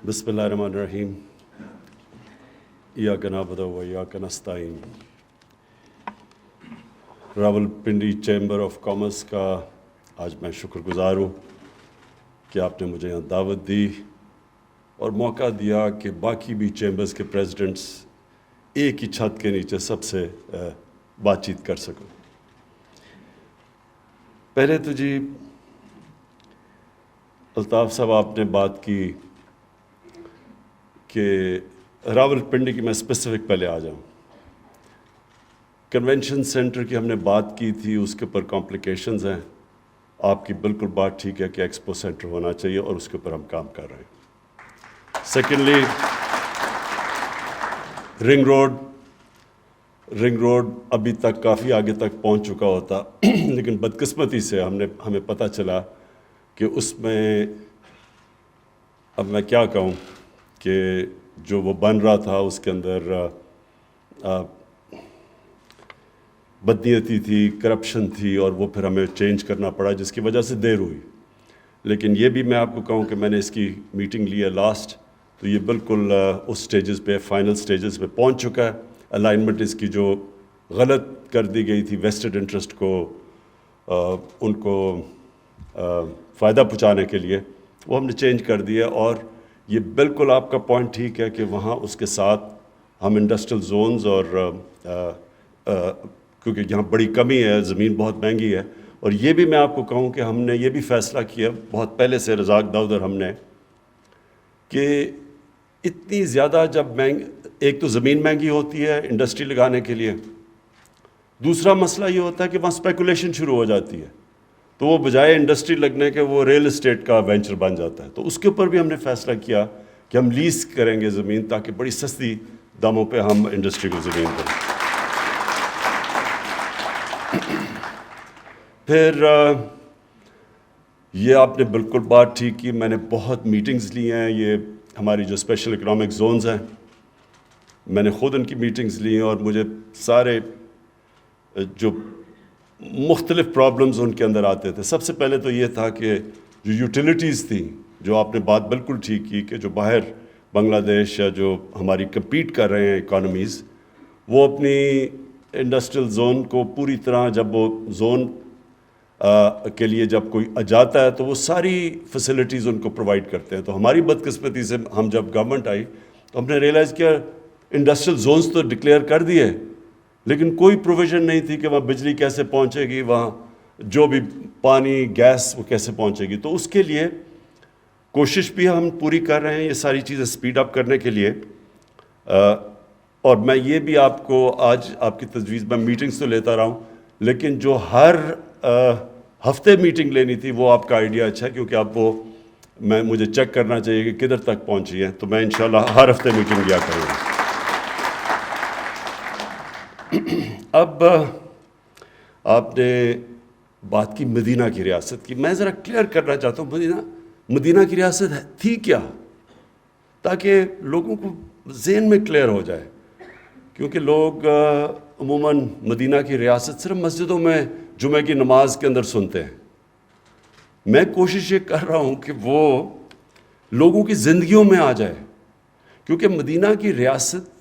بسم اللہ الرحمن الرحیم ایاک نعبد و ایاک نستعین. راولپنڈی چیمبر آف کامرس کا آج میں شکر گزار ہوں کہ آپ نے مجھے یہاں دعوت دی اور موقع دیا کہ باقی بھی چیمبرز کے پریزیڈنٹس ایک ہی چھت کے نیچے سب سے بات چیت کر سکوں. پہلے تو جی الطاف صاحب آپ نے بات کی کہ راولپنڈی کی میں اسپیسیفک پہلے آ جاؤں. کنونشن سینٹر کی ہم نے بات کی تھی، اس کے اوپر کمپلیکیشنز ہیں. آپ کی بالکل بات ٹھیک ہے کہ ایکسپو سینٹر ہونا چاہیے اور اس کے اوپر ہم کام کر رہے ہیں. سیکنڈلی رنگ روڈ ابھی تک کافی آگے تک پہنچ چکا ہوتا لیکن بدقسمتی سے ہمیں پتہ چلا کہ اس میں اب میں کیا کہوں کہ جو وہ بن رہا تھا اس کے اندر بدنیتی تھی، کرپشن تھی، اور وہ پھر ہمیں چینج کرنا پڑا جس کی وجہ سے دیر ہوئی. لیکن یہ بھی میں آپ کو کہوں کہ میں نے اس کی میٹنگ لی ہے لاسٹ، تو یہ بالکل اس سٹیجز پہ فائنل سٹیجز پہ پہنچ چکا ہے. الائنمنٹ اس کی جو غلط کر دی گئی تھی ویسٹڈ انٹرسٹ کو ان کو فائدہ پہنچانے کے لیے، وہ ہم نے چینج کر دیا. اور یہ بالکل آپ کا پوائنٹ ٹھیک ہے کہ وہاں اس کے ساتھ ہم انڈسٹریل زونز اور کیونکہ یہاں بڑی کمی ہے، زمین بہت مہنگی ہے. اور یہ بھی میں آپ کو کہوں کہ ہم نے یہ بھی فیصلہ کیا بہت پہلے سے رزاق داؤد اور ہم نے کہ اتنی زیادہ جب ایک تو زمین مہنگی ہوتی ہے انڈسٹری لگانے کے لیے، دوسرا مسئلہ یہ ہوتا ہے کہ وہاں اسپیکولیشن شروع ہو جاتی ہے، تو وہ بجائے انڈسٹری لگنے کے وہ ریل اسٹیٹ کا وینچر بن جاتا ہے. تو اس کے اوپر بھی ہم نے فیصلہ کیا کہ ہم لیز کریں گے زمین تاکہ بڑی سستی داموں پہ ہم انڈسٹری کو زمین دیں. پھر یہ آپ نے بالکل بات ٹھیک کی، میں نے بہت میٹنگز لی ہیں. یہ ہماری جو اسپیشل اکنامک زونز ہیں میں نے خود ان کی میٹنگز لی ہیں اور مجھے سارے جو مختلف پرابلمز ان کے اندر آتے تھے. سب سے پہلے تو یہ تھا کہ جو یوٹیلیٹیز تھیں، جو آپ نے بات بالکل ٹھیک کی کہ جو باہر بنگلہ دیش یا جو ہماری کمپیٹ کر رہے ہیں اکانومیز، وہ اپنی انڈسٹریل زون کو پوری طرح جب وہ زون کے لیے جب کوئی جاتا ہے تو وہ ساری فیسلٹیز ان کو پرووائڈ کرتے ہیں. تو ہماری بدقسمتی سے ہم جب گورنمنٹ آئی تو ہم نے ریئلائز کیا انڈسٹریل زونز تو ڈکلیئر کر دیے لیکن کوئی پروویژن نہیں تھی کہ وہاں بجلی کیسے پہنچے گی، وہاں جو بھی پانی گیس وہ کیسے پہنچے گی. تو اس کے لیے کوشش بھی ہم پوری کر رہے ہیں یہ ساری چیزیں سپیڈ اپ کرنے کے لیے. اور میں یہ بھی آپ کو آج آپ کی تجویز میں میٹنگز تو لیتا رہا ہوں لیکن جو ہر ہفتے میٹنگ لینی تھی وہ آپ کا آئیڈیا اچھا ہے کیونکہ آپ وہ مجھے چیک کرنا چاہیے کہ کدھر تک پہنچی ہے. تو میں انشاءاللہ ہر ہفتے میٹنگ لیا کروں گا. اب آپ نے بات کی مدینہ کی ریاست کی. میں ذرا کلیئر کرنا چاہتا ہوں مدینہ کی ریاست تھی کیا، تاکہ لوگوں کو ذہن میں کلیئر ہو جائے. کیونکہ لوگ عموماً مدینہ کی ریاست صرف مسجدوں میں جمعہ کی نماز کے اندر سنتے ہیں. میں کوشش یہ کر رہا ہوں کہ وہ لوگوں کی زندگیوں میں آ جائے، کیونکہ مدینہ کی ریاست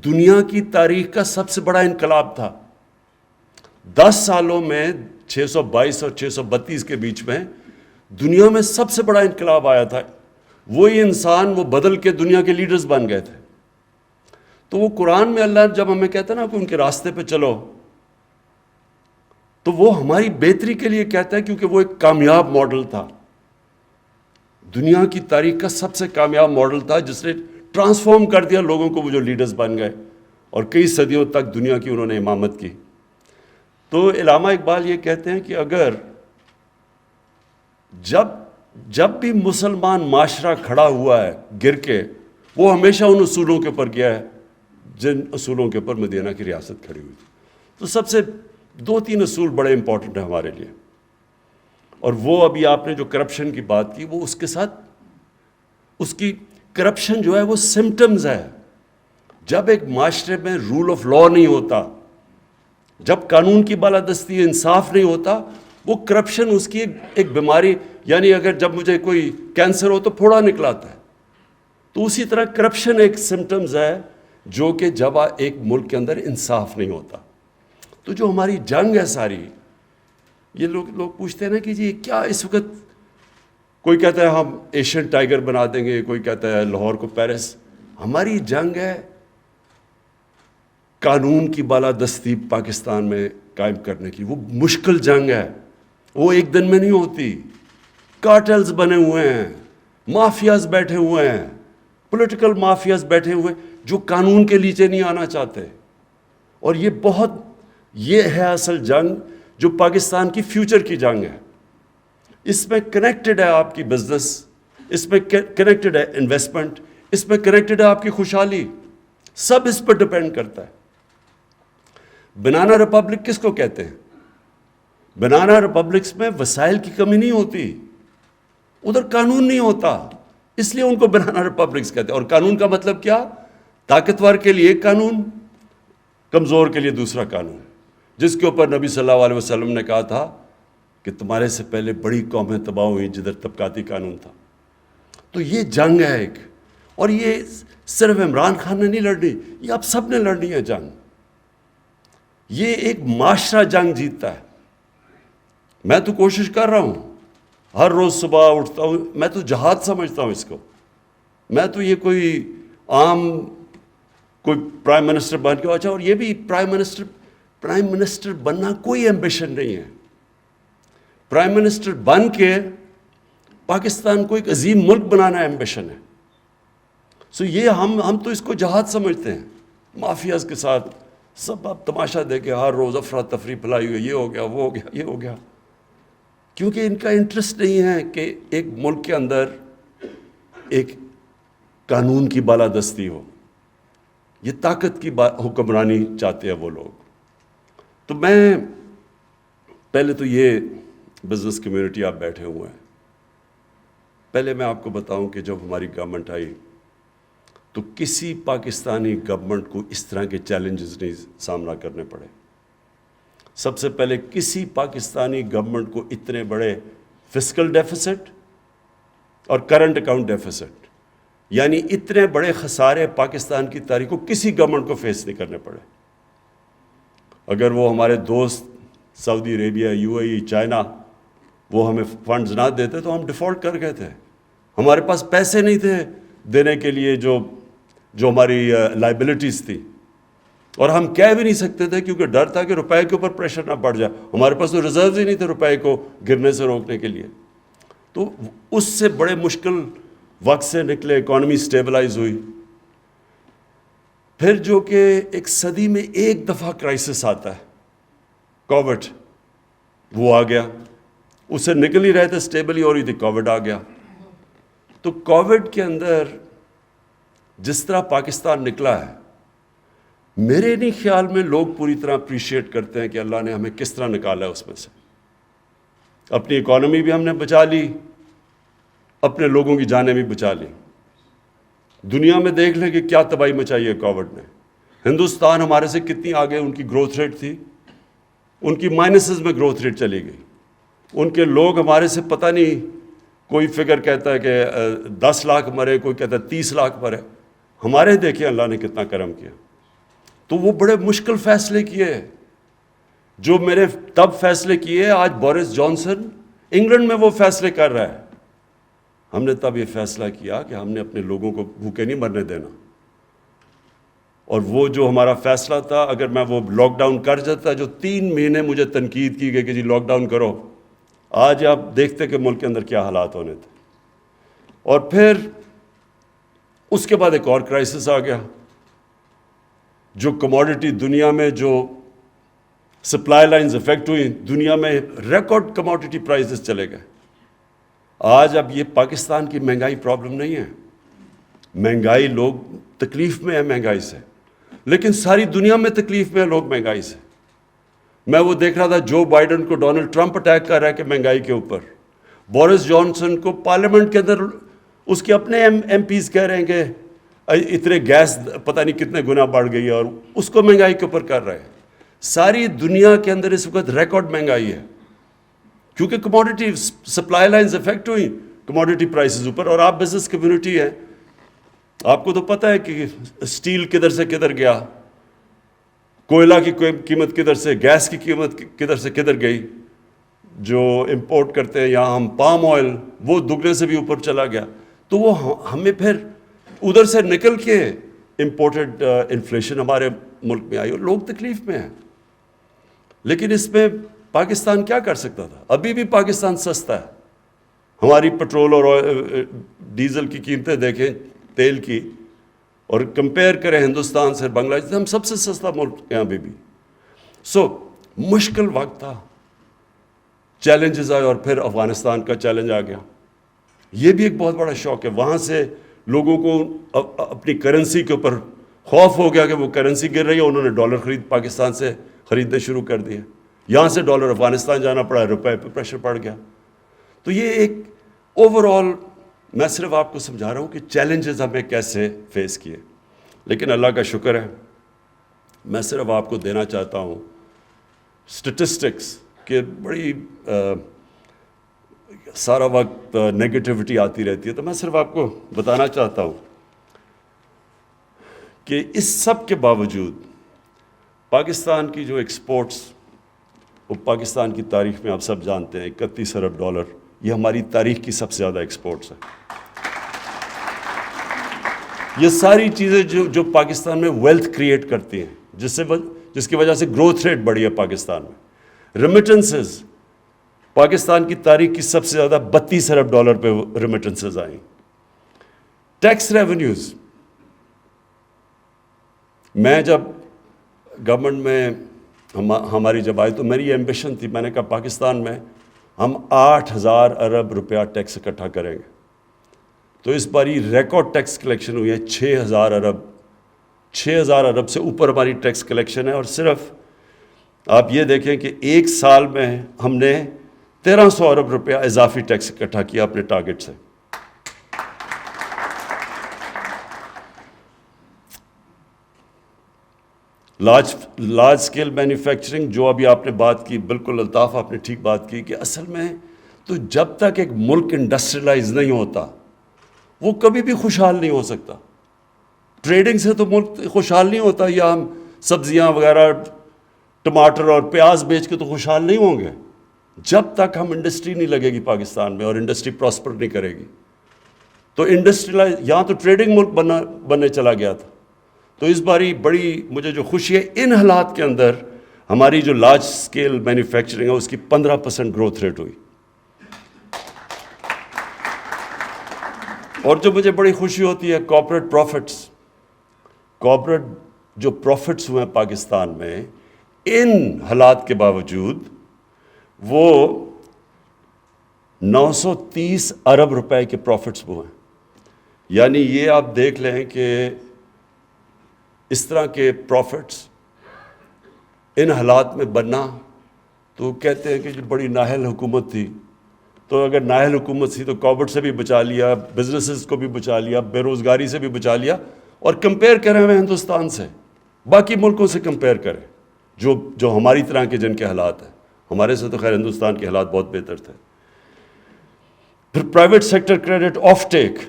دنیا کی تاریخ کا سب سے بڑا انقلاب تھا. 10 سالوں میں 622 اور 632 کے بیچ میں دنیا میں سب سے بڑا انقلاب آیا تھا. وہی انسان وہ بدل کے دنیا کے لیڈرز بن گئے تھے. تو وہ قرآن میں اللہ جب ہمیں کہتا ہے نا کہ ان کے راستے پہ چلو، تو وہ ہماری بہتری کے لیے کہتا ہے کیونکہ وہ ایک کامیاب ماڈل تھا. دنیا کی تاریخ کا سب سے کامیاب ماڈل تھا جس نے ٹرانسفارم کر دیا لوگوں کو. وہ جو لیڈرز بن گئے اور کئی صدیوں تک دنیا کی انہوں نے امامت کی. تو علامہ اقبال یہ کہتے ہیں کہ اگر جب بھی مسلمان معاشرہ کھڑا ہوا ہے گر کے، وہ ہمیشہ ان اصولوں کے اوپر گیا ہے جن اصولوں کے اوپر مدینہ کی ریاست کھڑی ہوئی تھی. تو سب سے 2-3 اصول بڑے امپورٹنٹ ہیں ہمارے لیے. اور وہ ابھی آپ نے جو کرپشن کی بات کی، وہ اس کے ساتھ اس کی کرپشن جو ہے وہ سمٹمز ہے. جب ایک معاشرے میں رول آف لا نہیں ہوتا، جب قانون کی بالادستی انصاف نہیں ہوتا، وہ کرپشن اس کی ایک بیماری. یعنی اگر جب مجھے کوئی کینسر ہو تو پھوڑا نکلاتا ہے، تو اسی طرح کرپشن ایک سمٹمز ہے جو کہ جب ایک ملک کے اندر انصاف نہیں ہوتا. تو جو ہماری جنگ ہے ساری، یہ لوگ پوچھتے ہیں نا کہ جی کیا اس وقت، کوئی کہتا ہے ہم ایشین ٹائیگر بنا دیں گے، کوئی کہتا ہے لاہور کو پیرس. ہماری جنگ ہے قانون کی بالادستی پاکستان میں قائم کرنے کی. وہ مشکل جنگ ہے، وہ ایک دن میں نہیں ہوتی. کارٹلز بنے ہوئے ہیں، مافیاز بیٹھے ہوئے ہیں، پولیٹیکل مافیاز بیٹھے ہوئے جو قانون کے نیچے نہیں آنا چاہتے. اور یہ ہے اصل جنگ جو پاکستان کی فیوچر کی جنگ ہے. اس میں کنیکٹڈ ہے آپ کی بزنس، اس میں کنیکٹڈ ہے انویسٹمنٹ، اس میں کنیکٹڈ ہے آپ کی خوشحالی. سب اس پر ڈپینڈ کرتا ہے. بنانا ریپبلک کس کو کہتے ہیں؟ بنانا ریپبلکس میں وسائل کی کمی نہیں ہوتی، ادھر قانون نہیں ہوتا، اس لیے ان کو بنانا ریپبلکس کہتے ہیں. اور قانون کا مطلب کیا؟ طاقتور کے لیے ایک قانون، کمزور کے لیے دوسرا قانون. جس کے اوپر نبی صلی اللہ علیہ وسلم نے کہا تھا کہ تمہارے سے پہلے بڑی قومیں تباہ ہوئیں جدھر طبقاتی قانون تھا. تو یہ جنگ ہے ایک، اور یہ صرف عمران خان نے نہیں لڑنی، یہ آپ سب نے لڑنی ہے جنگ. یہ ایک معاشرہ جنگ جیتتا ہے. میں تو کوشش کر رہا ہوں، ہر روز صبح اٹھتا ہوں، میں تو جہاد سمجھتا ہوں اس کو. میں تو یہ کوئی عام کوئی پرائم منسٹر بن کے، اچھا، اور یہ بھی پرائم منسٹر بننا کوئی ایمبیشن نہیں ہے. پرائم منسٹر بن کے پاکستان کو ایک عظیم ملک بنانا ایمبیشن ہے. سو یہ ہم تو اس کو جہاد سمجھتے ہیں. مافیاز کے ساتھ سب آپ تماشا دے کے ہر روز افراتفری پھیلائی ہوئی، یہ ہو گیا، وہ ہو گیا، یہ ہو گیا. کیونکہ ان کا انٹرسٹ نہیں ہے کہ ایک ملک کے اندر ایک قانون کی بالادستی ہو. یہ طاقت کی حکمرانی چاہتے ہیں وہ لوگ. تو میں پہلے تو یہ بزنس کمیونٹی آپ بیٹھے ہوئے ہیں، پہلے میں آپ کو بتاؤں کہ جب ہماری گورنمنٹ آئی تو کسی پاکستانی گورنمنٹ کو اس طرح کے چیلنجز نہیں سامنا کرنے پڑے. سب سے پہلے کسی پاکستانی گورنمنٹ کو اتنے بڑے فسکل ڈیفیسٹ اور کرنٹ اکاؤنٹ ڈیفیسٹ، یعنی اتنے بڑے خسارے پاکستان کی تاریخ کو کسی گورنمنٹ کو فیس نہیں کرنے پڑے. اگر وہ ہمارے دوست سعودی عربیہ، یو اے ای، چائنا، وہ ہمیں فنڈز نہ دیتے تو ہم ڈیفالٹ کر گئے تھے. ہمارے پاس پیسے نہیں تھے دینے کے لیے جو ہماری لائبلٹیز تھی، اور ہم کہہ بھی نہیں سکتے تھے کیونکہ ڈر تھا کہ روپے کے اوپر پریشر نہ پڑ جائے. ہمارے پاس تو ریزروز ہی نہیں تھے روپے کو گرنے سے روکنے کے لیے. تو اس سے بڑے مشکل وقت سے نکلے، اکانومی سٹیبلائز ہوئی. پھر جو کہ ایک صدی میں ایک دفعہ کرائسس آتا ہے، کووڈ، وہ آ گیا. اس سے نکل ہی رہے تھے، سٹیبل ہی ہو رہی تھی، کووڈ آ گیا. تو کووڈ کے اندر جس طرح پاکستان نکلا ہے، میرے نہیں خیال میں لوگ پوری طرح اپریشیٹ کرتے ہیں کہ اللہ نے ہمیں کس طرح نکالا ہے اس میں سے. اپنی اکانومی بھی ہم نے بچا لی، اپنے لوگوں کی جانیں بھی بچا لی. دنیا میں دیکھ لیں کہ کیا تباہی مچائی ہے کووڈ نے. ہندوستان ہمارے سے کتنی آگے ان کی گروتھ ریٹ تھی، ان کی مائنسز میں گروتھ ریٹ چلی گئی. ان کے لوگ ہمارے سے پتہ نہیں، کوئی فگر کہتا ہے کہ 10 لاکھ مرے، کوئی کہتا ہے 30 لاکھ مرے. ہمارے دیکھیں اللہ نے کتنا کرم کیا. تو وہ بڑے مشکل فیصلے کیے جو میرے تب فیصلے کیے، آج بورس جانسن انگلینڈ میں وہ فیصلے کر رہا ہے. ہم نے تب یہ فیصلہ کیا کہ ہم نے اپنے لوگوں کو بھوکے نہیں مرنے دینا. اور وہ جو ہمارا فیصلہ تھا، اگر میں وہ لاک ڈاؤن کر جاتا، جو 3 مہینے مجھے تنقید کی گئی کہ جی لاک ڈاؤن کرو، آج آپ دیکھتے کہ ملک کے اندر کیا حالات ہونے تھے. اور پھر اس کے بعد ایک اور کرائسس آ گیا، جو کموڈٹی دنیا میں جو سپلائی لائنز افیکٹ ہوئی، دنیا میں ریکارڈ کموڈٹی پرائسز چلے گئے. آج اب یہ پاکستان کی مہنگائی پرابلم نہیں ہے. مہنگائی، لوگ تکلیف میں ہیں مہنگائی سے، لیکن ساری دنیا میں تکلیف میں ہیں لوگ مہنگائی سے. میں وہ دیکھ رہا تھا، جو بائیڈن کو ڈونلڈ ٹرمپ اٹیک کر رہا ہے کہ مہنگائی کے اوپر، بورس جانسن کو پارلیمنٹ کے اندر اس کے اپنے ایم پیز کہہ رہے ہیں کہ اتنے گیس پتہ نہیں کتنے گنا بڑھ گئی ہے، اور اس کو مہنگائی کے اوپر کر رہے ہیں. ساری دنیا کے اندر اس وقت ریکارڈ مہنگائی ہے، کیونکہ کموڈٹی سپلائی لائنز افیکٹ ہوئی، کموڈٹی پرائسز اوپر. اور آپ بزنس کمیونٹی ہیں، آپ کو تو پتہ ہے کہ اسٹیل کدھر سے کدھر گیا، کوئلہ کی قیمت کدھر سے، گیس کی قیمت کدھر سے کدھر گئی، جو امپورٹ کرتے ہیں یہاں ہم پام آئل، وہ دگنے سے بھی اوپر چلا گیا. تو وہ ہمیں پھر ادھر سے نکل کے امپورٹڈ انفلیشن ہمارے ملک میں آئی اور لوگ تکلیف میں ہیں. لیکن اس میں پاکستان کیا کر سکتا تھا؟ ابھی بھی پاکستان سستا ہے. ہماری پٹرول اور ڈیزل کی قیمتیں دیکھیں، تیل کی، اور کمپیئر کریں ہندوستان سے، بنگلہ دیش سے، ہم سب سے سستا ملک ہیں ابھی بھی. سو مشکل وقت تھا، چیلنجز آئے، اور پھر افغانستان کا چیلنج آ گیا. یہ بھی ایک بہت بڑا شوق ہے. وہاں سے لوگوں کو اپنی کرنسی کے اوپر خوف ہو گیا کہ وہ کرنسی گر رہی ہے، انہوں نے ڈالر پاکستان سے خریدنے شروع کر دیے. یہاں سے ڈالر افغانستان جانا پڑا، روپے پہ پریشر پڑ گیا. تو یہ ایک اوور آل، میں صرف آپ کو سمجھا رہا ہوں کہ چیلنجز ہمیں کیسے فیس کیے. لیکن اللہ کا شکر ہے، میں صرف آپ کو دینا چاہتا ہوں اسٹیٹسٹکس کہ بڑی سارا وقت نیگیٹیوٹی آتی رہتی ہے، تو میں صرف آپ کو بتانا چاہتا ہوں کہ اس سب کے باوجود پاکستان کی جو ایکسپورٹس، وہ پاکستان کی تاریخ میں آپ سب جانتے ہیں 31 ارب ڈالر، یہ ہماری تاریخ کی سب سے زیادہ ایکسپورٹس ہیں. یہ ساری چیزیں جو پاکستان میں ویلتھ کریٹ کرتی ہیں، جس کی وجہ سے گروتھ ریٹ بڑھی ہے پاکستان میں. ریمیٹنسز، پاکستان کی تاریخ کی سب سے زیادہ 32 ارب ڈالر پہ ریمیٹنسز آئیں. ٹیکس ریونیوز، میں جب گورنمنٹ میں ہماری جب آئی تو میری یہ ایمبیشن تھی، میں نے کہا پاکستان میں ہم 8,000 ارب روپیہ ٹیکس اکٹھا کریں گے. تو اس بار یہ ریکارڈ ٹیکس کلیکشن ہوئی ہے 6,000 ارب. 6,000 ارب سے اوپر ہماری ٹیکس کلیکشن ہے. اور صرف آپ یہ دیکھیں کہ ایک سال میں ہم نے 1,300 ارب روپیہ اضافی ٹیکس اکٹھا کیا اپنے ٹارگٹ سے. لارج اسکیل مینوفیکچرنگ، جو ابھی آپ نے بات کی، بالکل الطاف آپ نے ٹھیک بات کی کہ اصل میں تو جب تک ایک ملک انڈسٹریلائز نہیں ہوتا وہ کبھی بھی خوشحال نہیں ہو سکتا. ٹریڈنگ سے تو ملک خوشحال نہیں ہوتا، یا ہم سبزیاں وغیرہ ٹماٹر اور پیاز بیچ کے تو خوشحال نہیں ہوں گے جب تک ہم انڈسٹری نہیں لگے گی پاکستان میں اور انڈسٹری پراسپر نہیں کرے گی. تو انڈسٹریلائز، یہاں تو ٹریڈنگ ملک بننے چلا گیا تھا. تو اس باری بڑی مجھے جو خوشی ہے، ان حالات کے اندر ہماری جو لارج اسکیل مینوفیکچرنگ ہے اس کی 15% گروتھ ریٹ ہوئی. اور جو مجھے بڑی خوشی ہوتی ہے، کارپوریٹ جو پروفٹس ہوئے ہیں پاکستان میں ان حالات کے باوجود، وہ 930 ارب روپے کے پروفٹس ہوئے ہیں. یعنی یہ آپ دیکھ لیں کہ اس طرح کے پروفٹس ان حالات میں بننا، تو کہتے ہیں کہ جو بڑی نااہل حکومت تھی، تو اگر نااہل حکومت تھی تو کووڈ سے بھی بچا لیا، بزنسز کو بھی بچا لیا، بے روزگاری سے بھی بچا لیا. اور کمپیئر کریں ہمیں ہندوستان سے، باقی ملکوں سے کمپیئر کریں جو ہماری طرح کے جن کے حالات ہیں. ہمارے سے تو خیر ہندوستان کے حالات بہت بہتر تھے. پھر پرائیویٹ سیکٹر کریڈٹ آف ٹیک،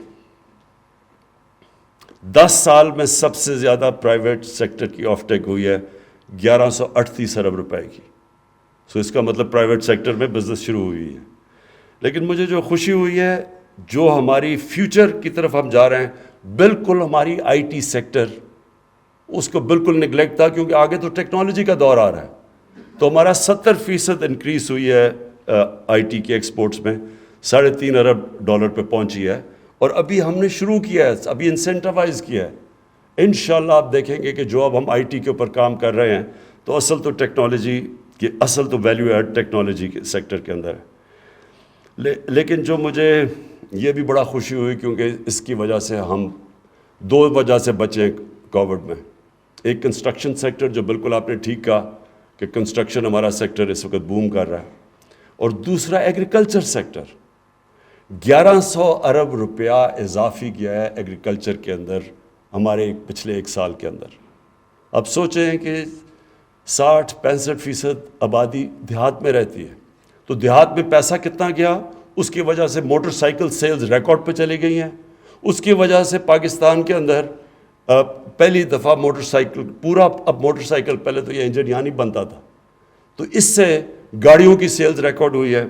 10 سال میں سب سے زیادہ پرائیویٹ سیکٹر کی آف ٹیک ہوئی ہے 1138 ارب روپے کی. سو اس کا مطلب پرائیویٹ سیکٹر میں بزنس شروع ہوئی ہے. لیکن مجھے جو خوشی ہوئی ہے، جو ہماری فیوچر کی طرف ہم جا رہے ہیں، بالکل ہماری آئی ٹی سیکٹر، اس کو بالکل نگلیکٹ تھا، کیونکہ آگے تو ٹیکنالوجی کا دور آ رہا ہے. تو ہمارا 70% انکریز ہوئی ہے آئی ٹی کے ایکسپورٹس میں، 3.5 ارب ڈالر پہ پہنچی ہے. اور ابھی ہم نے شروع کیا ہے، ابھی انسینٹیوائز کیا ہے. انشاءاللہ آپ دیکھیں گے کہ جو اب ہم آئی ٹی کے اوپر کام کر رہے ہیں، تو اصل تو ٹیکنالوجی کی، اصل تو ویلیو ایڈ ٹیکنالوجی کے سیکٹر کے اندر ہے. لیکن جو مجھے یہ بھی بڑا خوشی ہوئی، کیونکہ اس کی وجہ سے ہم 2 وجہ سے بچے کووڈ میں. ایک کنسٹرکشن سیکٹر، جو بالکل آپ نے ٹھیک کہا کہ کنسٹرکشن ہمارا سیکٹر اس وقت بوم کر رہا ہے. اور دوسرا ایگریکلچر سیکٹر، 1100 ارب روپیہ اضافی کیا ہے ایگریکلچر کے اندر ہمارے پچھلے 1 سال کے اندر. اب سوچیں کہ 60-65% آبادی دیہات میں رہتی ہے، تو دیہات میں پیسہ کتنا گیا، اس کی وجہ سے موٹر سائیکل سیلز ریکارڈ پہ چلی گئی ہیں. اس کی وجہ سے پاکستان کے اندر پہلی دفعہ موٹر سائیکل پورا، اب موٹر سائیکل پہلے تو یہ انجن یہاں نہیں بنتا تھا، تو اس سے گاڑیوں کی سیلز ریکارڈ ہوئی ہے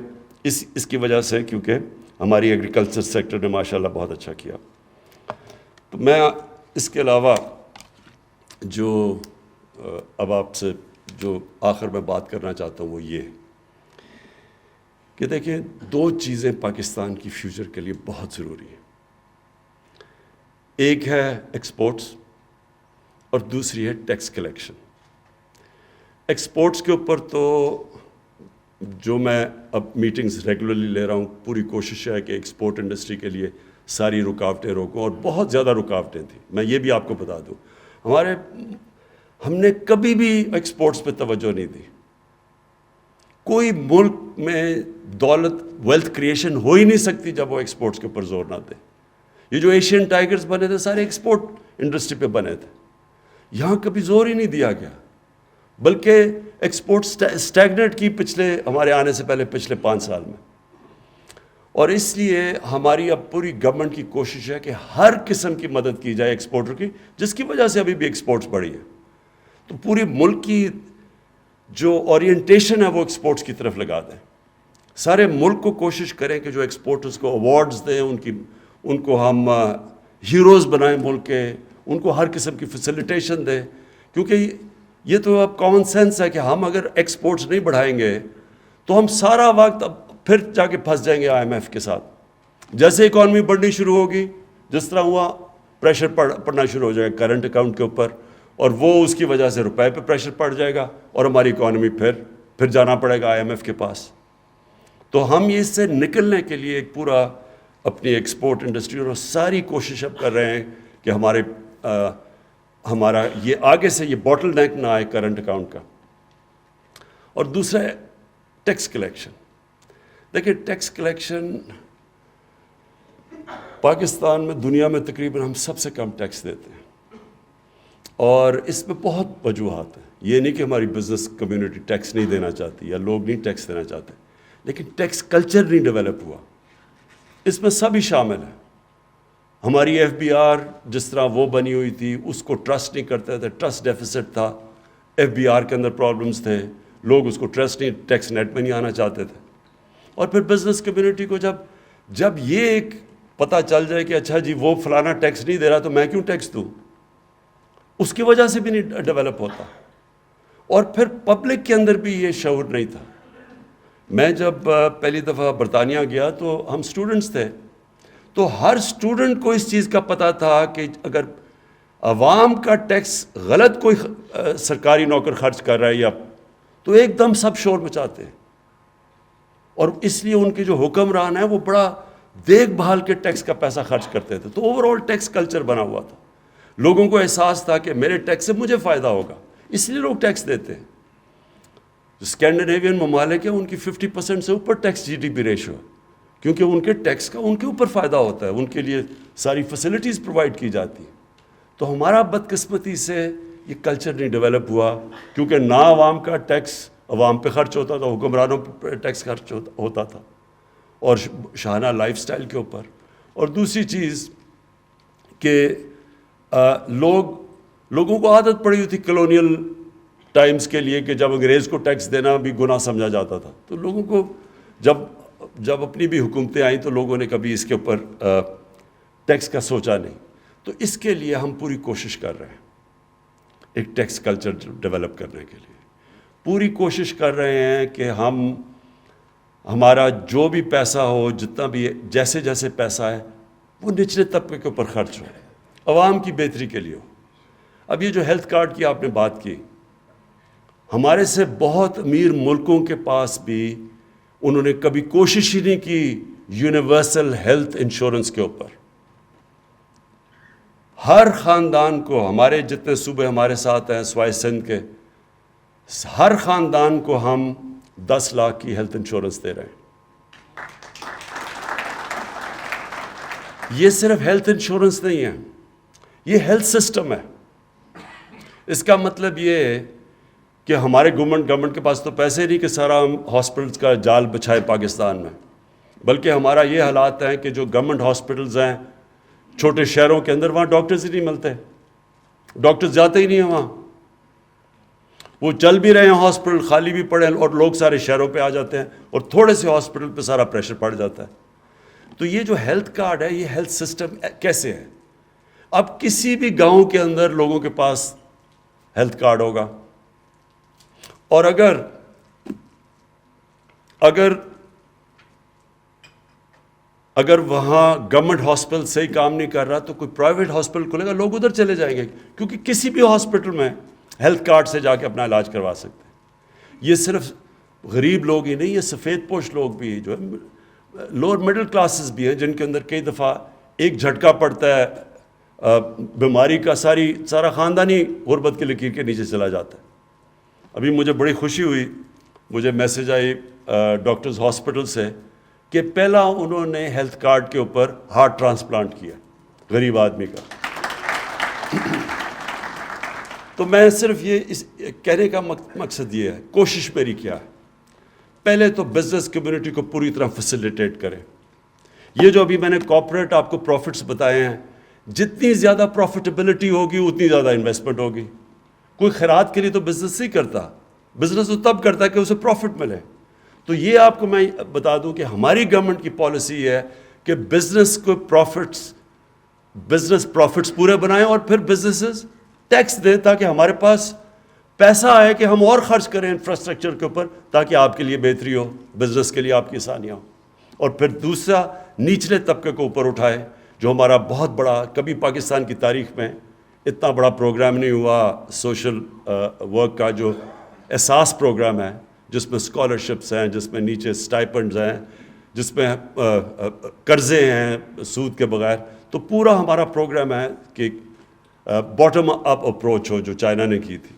اس کی وجہ سے، کیونکہ ہماری ایگریکلچر سیکٹر نے ماشاءاللہ بہت اچھا کیا. تو میں اس کے علاوہ جو اب آپ سے جو آخر میں بات کرنا چاہتا ہوں وہ یہ کہ دیکھیں 2 چیزیں پاکستان کی فیوچر کے لیے بہت ضروری ہیں. ایک ہے ایکسپورٹس اور دوسری ہے ٹیکس کلیکشن. ایکسپورٹس کے اوپر تو جو میں اب میٹنگز ریگولرلی لے رہا ہوں، پوری کوشش ہے کہ ایکسپورٹ انڈسٹری کے لیے ساری رکاوٹیں روکوں، اور بہت زیادہ رکاوٹیں تھیں. میں یہ بھی آپ کو بتا دوں، ہم نے کبھی بھی ایکسپورٹس پہ توجہ نہیں دی. کوئی ملک میں دولت ویلتھ کریشن ہو ہی نہیں سکتی جب وہ ایکسپورٹس کے اوپر زور نہ دے. یہ جو ایشین ٹائیگرز بنے تھے سارے ایکسپورٹ انڈسٹری پہ بنے تھے، یہاں کبھی زور ہی نہیں دیا گیا، بلکہ ایکسپورٹ سٹیگنیٹ کی ہمارے آنے سے پہلے پچھلے 5 سال میں. اور اس لیے ہماری اب پوری گورنمنٹ کی کوشش ہے کہ ہر قسم کی مدد کی جائے ایکسپورٹر کی، جس کی وجہ سے ابھی بھی ایکسپورٹس بڑھی ہے. تو پورے ملک کی جو اورینٹیشن ہے وہ ایکسپورٹس کی طرف لگا دیں. سارے ملک کو کوشش کریں کہ جو ایکسپورٹرز کو ایوارڈز دیں، ان کو ہم ہیروز بنائیں ملک کے، ان کو ہر قسم کی فیسیلیٹیشن دیں، کیونکہ یہ تو اب کامن سینس ہے کہ ہم اگر ایکسپورٹس نہیں بڑھائیں گے تو ہم سارا وقت اب پھر جا کے پھنس جائیں گے IMF کے ساتھ. جیسے اکانومی بڑھنی شروع ہوگی، جس طرح ہوا پریشر پڑنا شروع ہو جائے گا کرنٹ اکاؤنٹ کے اوپر، اور وہ اس کی وجہ سے روپے پہ پریشر پڑ جائے گا اور ہماری اکانومی پھر جانا پڑے گا IMF کے پاس. تو ہم اس سے نکلنے کے لیے ایک پورا اپنی ایکسپورٹ انڈسٹری اور ساری کوشش اب کر رہے ہیں کہ ہمارا یہ آگے سے یہ باٹل نیک نہ آئے کرنٹ اکاؤنٹ کا. اور دوسرا ہے ٹیکس کلیکشن. دیکھیں ٹیکس کلیکشن پاکستان میں دنیا میں تقریباً ہم سب سے کم ٹیکس دیتے ہیں، اور اس میں بہت وجوہات ہیں. یہ نہیں کہ ہماری بزنس کمیونٹی ٹیکس نہیں دینا چاہتی یا لوگ نہیں ٹیکس دینا چاہتے، لیکن ٹیکس کلچر نہیں ڈیولپ ہوا. اس میں سبھی شامل ہیں. ہماری FBR جس طرح وہ بنی ہوئی تھی اس کو ٹرسٹ نہیں کرتے تھے، ٹرسٹ ڈیفیسٹ تھا. FBR کے اندر پرابلمز تھے، لوگ اس کو ٹرسٹ نہیں، ٹیکس نیٹ میں نہیں آنا چاہتے تھے. اور پھر بزنس کمیونٹی کو جب یہ ایک پتہ چل جائے کہ اچھا جی وہ فلانا ٹیکس نہیں دے رہا تو میں کیوں ٹیکس دوں، اس کی وجہ سے بھی نہیں ڈیولپ ہوتا. اور پھر پبلک کے اندر بھی یہ شعور نہیں تھا. میں جب پہلی دفعہ برطانیہ گیا تو ہم سٹوڈنٹس تھے، تو ہر سٹوڈنٹ کو اس چیز کا پتہ تھا کہ اگر عوام کا ٹیکس غلط کوئی سرکاری نوکر خرچ کر رہا ہے یا تو ایک دم سب شور مچاتے ہیں. اور اس لیے ان کے جو حکمران ہیں وہ بڑا دیکھ بھال کے ٹیکس کا پیسہ خرچ کرتے تھے. تو اوور آل ٹیکس کلچر بنا ہوا تھا. لوگوں کو احساس تھا کہ میرے ٹیکس سے مجھے فائدہ ہوگا، اس لیے لوگ ٹیکس دیتے ہیں. جو اسکینڈینیوین ممالک ہیں ان کی 50% سے اوپر ٹیکس GDP ریشو ہے، کیونکہ ان کے ٹیکس کا ان کے اوپر فائدہ ہوتا ہے، ان کے لیے ساری فیسلٹیز پرووائڈ کی جاتی ہیں. تو ہمارا بدقسمتی سے یہ کلچر نہیں ڈیولپ ہوا، کیونکہ نہ عوام کا ٹیکس عوام پہ خرچ ہوتا تھا، حکمرانوں پہ ٹیکس خرچ ہوتا تھا، اور شاہانہ لائف سٹائل کے اوپر. اور دوسری چیز کہ لوگوں کو عادت پڑی ہوئی تھی کلونیل ٹائمز کے لیے کہ جب انگریز کو ٹیکس دینا بھی گناہ سمجھا جاتا تھا. تو لوگوں کو جب اپنی بھی حکومتیں آئیں تو لوگوں نے کبھی اس کے اوپر ٹیکس کا سوچا نہیں. تو اس کے لیے ہم پوری کوشش کر رہے ہیں ایک ٹیکس کلچر ڈیولپ کرنے کے لیے. پوری کوشش کر رہے ہیں کہ ہمارا جو بھی پیسہ ہو، جتنا بھی جیسے جیسے پیسہ ہے وہ نچلے طبقے کے اوپر خرچ ہو، عوام کی بہتری کے لیے ہو. اب یہ جو ہیلتھ کارڈ کی آپ نے بات کی، ہمارے سے بہت امیر ملکوں کے پاس بھی انہوں نے کبھی کوشش ہی نہیں کی یونیورسل ہیلتھ انشورنس کے اوپر. ہر خاندان کو، ہمارے جتنے صوبے ہمارے ساتھ ہیں سوائے سندھ کے، ہر خاندان کو ہم 10 لاکھ کی ہیلتھ انشورنس دے رہے ہیں. یہ صرف ہیلتھ انشورنس نہیں ہے، یہ ہیلتھ سسٹم ہے. اس کا مطلب یہ ہے کہ ہمارے گورنمنٹ کے پاس تو پیسے نہیں کہ سارا ہم ہاسپٹلس کا جال بچھائے پاکستان میں، بلکہ ہمارا یہ حالات ہیں کہ جو گورنمنٹ ہاسپٹلز ہیں چھوٹے شہروں کے اندر وہاں ڈاکٹرز ہی نہیں ملتے, ڈاکٹرز جاتے ہی نہیں ہیں وہاں, وہ چل بھی رہے ہیں ہاسپٹل خالی بھی پڑے ہیں اور لوگ سارے شہروں پہ آ جاتے ہیں اور تھوڑے سے ہاسپٹل پہ سارا پریشر پڑ جاتا ہے. تو یہ جو ہیلتھ کارڈ ہے, یہ ہیلتھ سسٹم کیسے ہے؟ اب کسی بھی گاؤں کے اندر لوگوں کے پاس ہیلتھ کارڈ ہوگا, اور اگر وہاں گورنمنٹ ہاسپٹل صحیح کام نہیں کر رہا تو کوئی پرائیویٹ ہاسپٹل کھلے گا, لوگ ادھر چلے جائیں گے, کیونکہ کسی بھی ہاسپٹل میں ہیلتھ کارڈ سے جا کے اپنا علاج کروا سکتے ہیں. یہ صرف غریب لوگ ہی نہیں, یہ سفید پوش لوگ بھی جو ہے, لوور مڈل کلاسز بھی ہیں, جن کے اندر کئی دفعہ ایک جھٹکا پڑتا ہے بیماری کا, سارا خاندان ہی غربت کی لکیر کے نیچے چلا جاتا ہے. ابھی مجھے بڑی خوشی ہوئی, مجھے میسج آئی ڈاکٹرز ہاسپٹل سے کہ پہلا انہوں نے ہیلتھ کارڈ کے اوپر ہارٹ ٹرانسپلانٹ کیا غریب آدمی کا. تو میں صرف یہ کہنے کا مقصد یہ ہے, کوشش میری کیا ہے, پہلے تو بزنس کمیونٹی کو پوری طرح فیسیلیٹیٹ کریں. یہ جو ابھی میں نے کارپوریٹ آپ کو پروفٹس بتائے ہیں, جتنی زیادہ پروفیٹیبلٹی ہوگی اتنی زیادہ انویسٹمنٹ ہوگی. کوئی خیرات کے لیے تو بزنس نہیں کرتا, بزنس تو تب کرتا ہے کہ اسے پروفٹ ملے. تو یہ آپ کو میں بتا دوں کہ ہماری گورنمنٹ کی پالیسی ہے کہ بزنس کو بزنس پروفٹس پورے بنائیں اور پھر بزنسز ٹیکس دیں تاکہ ہمارے پاس پیسہ آئے کہ ہم اور خرچ کریں انفراسٹرکچر کے اوپر, تاکہ آپ کے لیے بہتری ہو, بزنس کے لیے آپ کی آسانیاں ہوں. اور پھر دوسرا, نچلے طبقے کو اوپر اٹھائے, جو ہمارا بہت بڑا, کبھی پاکستان کی تاریخ میں اتنا بڑا پروگرام نہیں ہوا سوشل ورک کا, جو احساس پروگرام ہے, جس میں اسکالرشپس ہیں, جس میں نیچے اسٹائپنڈز ہیں, جس میں قرضے ہیں سود کے بغیر. تو پورا ہمارا پروگرام ہے کہ باٹم اپ اپروچ ہو, جو چائنا نے کی تھی,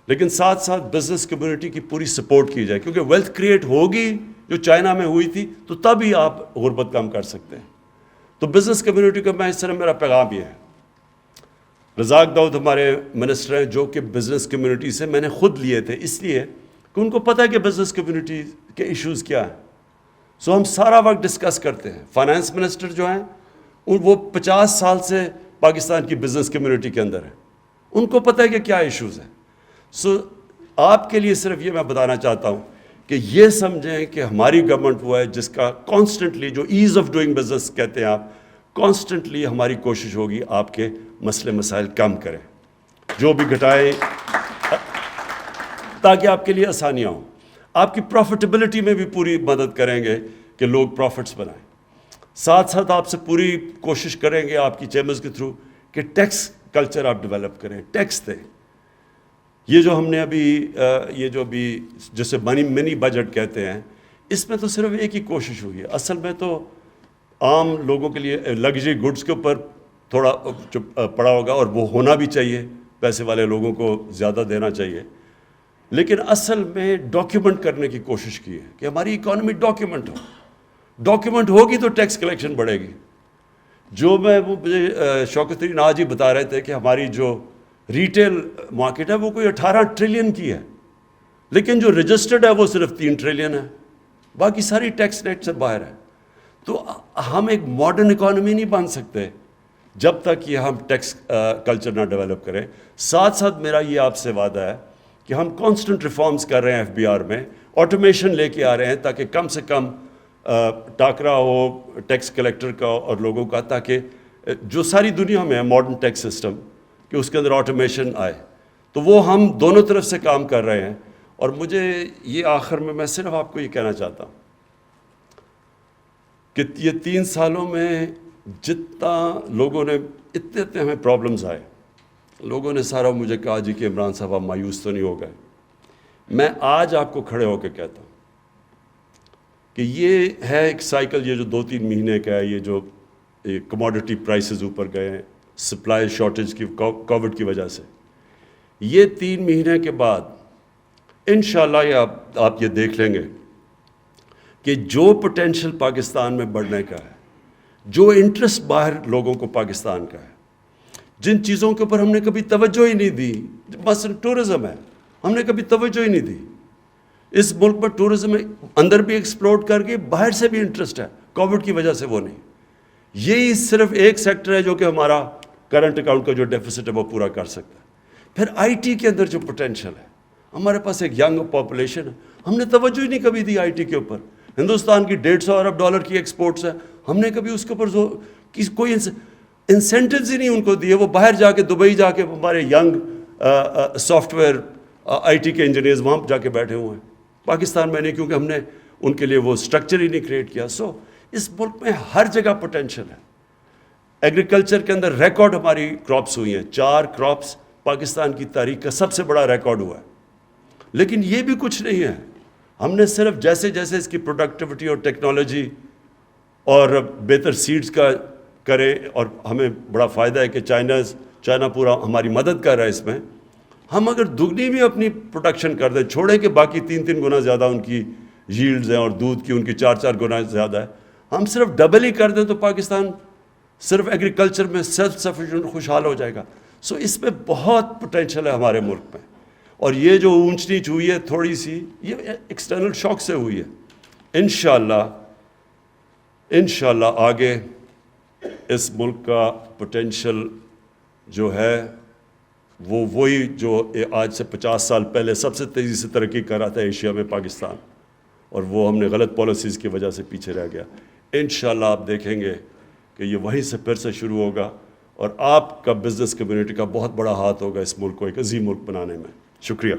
لیکن ساتھ ساتھ بزنس کمیونٹی کی پوری سپورٹ کی جائے, کیونکہ ویلتھ کریٹ ہوگی جو چائنا میں ہوئی تھی تو تب ہی آپ غربت کم کر سکتے ہیں. تو بزنس کمیونٹی کو میں اس طرح, میرا پیغام یہ ہے, رزاق داؤد ہمارے منسٹر ہیں جو کہ بزنس کمیونٹی سے میں نے خود لیے تھے, اس لیے کہ ان کو پتہ ہے کہ بزنس کمیونٹی کے ایشوز کیا ہیں. سو ہم سارا وقت ڈسکس کرتے ہیں. فائنانس منسٹر جو ہیں وہ 50 سال سے پاکستان کی بزنس کمیونٹی کے اندر ہیں, ان کو پتہ ہے کہ کیا ایشوز ہیں. سو آپ کے لیے صرف یہ میں بتانا چاہتا ہوں کہ یہ سمجھیں کہ ہماری گورنمنٹ وہ ہے جس کا کانسٹنٹلی, جو ایز آف ڈوئنگ بزنس کہتے ہیں آپ, کانسٹنٹلی ہماری کوشش ہوگی آپ کے مسئلے مسائل کم کریں, جو بھی گھٹائیں, تاکہ آپ کے لیے آسانیاں ہوں. آپ کی پروفیٹیبلٹی میں بھی پوری مدد کریں گے کہ لوگ پروفٹس بنائیں. ساتھ ساتھ آپ سے پوری کوشش کریں گے آپ کی چیمبرز کے تھرو کہ ٹیکس کلچر آپ ڈیولپ کریں, ٹیکس دیں. یہ جو ہم نے ابھی جسے منی بجٹ کہتے ہیں, اس میں تو صرف ایک ہی کوشش ہوئی ہے. اصل میں تو عام لوگوں کے لیے لگژری گڈس کے اوپر تھوڑا پڑا ہوگا, اور وہ ہونا بھی چاہیے, پیسے والے لوگوں کو زیادہ دینا چاہیے. لیکن اصل میں ڈاکیومنٹ کرنے کی کوشش کی ہے کہ ہماری اکانومی ڈاکیومنٹ ہو. ڈاکیومنٹ ہوگی تو ٹیکس کلیکشن بڑھے گی. جو مجھے شوکت علیم آج ہی بتا رہے تھے کہ ہماری جو ریٹیل مارکیٹ ہے وہ کوئی 18 ٹریلین کی ہے, لیکن جو رجسٹرڈ ہے وہ صرف 3 ٹریلین ہے, باقی ساری ٹیکس نیٹ سے باہر ہے. تو ہم ایک ماڈرن اکانومی نہیں بن سکتے جب تک یہ ہم ٹیکس کلچر نہ ڈیولپ کریں. ساتھ ساتھ میرا یہ آپ سے وعدہ ہے کہ ہم کانسٹنٹ ریفارمز کر رہے ہیں FBR میں, آٹومیشن لے کے آ رہے ہیں تاکہ کم سے کم ٹاکرا ہو ٹیکس کلیکٹر کا اور لوگوں کا, تاکہ جو ساری دنیا میں ہے ماڈرن ٹیکس سسٹم کہ اس کے اندر آٹومیشن آئے. تو وہ ہم دونوں طرف سے کام کر رہے ہیں. اور مجھے یہ آخر میں صرف آپ کو یہ کہنا چاہتا ہوں کہ یہ 3 سالوں میں جتنا لوگوں نے اتنے ہمیں پرابلمز آئے, لوگوں نے سارا مجھے کہا جی کہ عمران صاحب آپ مایوس تو نہیں ہو گئے. میں آج آپ کو کھڑے ہو کے کہتا ہوں کہ یہ ہے ایک سائیکل, یہ جو 2-3 مہینے کا ہے, یہ جو کموڈٹی پرائسز اوپر گئے ہیں سپلائی شارٹیج کی کووڈ کی وجہ سے, یہ 3 مہینے کے بعد انشاءاللہ یہ آپ یہ دیکھ لیں گے کہ جو پوٹینشیل پاکستان میں بڑھنے کا ہے, جو انٹرسٹ باہر لوگوں کو پاکستان کا ہے, جن چیزوں کے اوپر ہم نے کبھی توجہ ہی نہیں دی, مثلا ٹورزم ہے, ہم نے کبھی توجہ ہی نہیں دی. اس ملک میں ٹورزم اندر بھی ایکسپلورڈ کر کے باہر سے بھی انٹرسٹ ہے, کووڈ کی وجہ سے وہ نہیں. یہی صرف ایک سیکٹر ہے جو کہ ہمارا کرنٹ اکاؤنٹ کا جو ڈیفیسٹ ہے وہ پورا کر سکتا ہے. پھر آئی ٹی کے اندر جو پوٹینشیل ہے, ہمارے پاس ایک ینگ پاپولیشن ہے, ہم نے توجہ ہی نہیں کبھی دی آئی ٹی کے اوپر. ہندوستان کی 150 ارب ڈالر کی ایکسپورٹس ہے, ہم نے کبھی اس کے اوپر کوئی انسینٹیوز ہی نہیں ان کو دیے. وہ باہر جا کے دبئی جا کے ہمارے young soft where I T کے انجینئرز وہاں جا کے بیٹھے ہوئے ہیں. پاکستان میں نہیں, کیونکہ ہم نے ان کے لیے وہ اسٹرکچر ہی نہیں کریٹ کیا. سو اس ملک میں ہر جگہ پوٹینشیل ہے. ایگریکلچر کے اندر ریکارڈ ہماری کراپس ہوئی ہیں, 4 کراپس پاکستان کی تاریخ کا سب سے بڑا ریکارڈ ہوا ہے. لیکن یہ بھی کچھ نہیں ہے, ہم نے صرف جیسے جیسے اس کی پروڈکٹیوٹی اور ٹیکنالوجی اور بہتر سیڈز کا کرے, اور ہمیں بڑا فائدہ ہے کہ چائنا پورا ہماری مدد کر رہا ہے اس میں. ہم اگر دگنی بھی اپنی پروڈکشن کر دیں, چھوڑیں کہ باقی 3 گنا زیادہ ان کی ییلڈز ہیں اور دودھ کی ان کی 4 گنا زیادہ ہے, ہم صرف ڈبل ہی کر دیں تو پاکستان صرف ایگریکلچر میں سیلف سفیشینٹ خوشحال ہو جائے گا. سو اس میں بہت پوٹینشیل ہے ہمارے ملک میں. اور یہ جو اونچ نیچ ہوئی ہے تھوڑی سی, یہ ایکسٹرنل شاک سے ہوئی ہے. انشاءاللہ آگے اس ملک کا پوٹینشیل جو ہے وہ وہی جو آج سے 50 سال پہلے سب سے تیزی سے ترقی کر رہا تھا ایشیا میں پاکستان, اور وہ ہم نے غلط پالیسیز کی وجہ سے پیچھے رہ گیا. انشاءاللہ آپ دیکھیں گے کہ یہ وہیں سے پھر سے شروع ہوگا, اور آپ کا بزنس کمیونٹی کا بہت بڑا ہاتھ ہوگا اس ملک کو ایک عظیم ملک بنانے میں. شکریہ.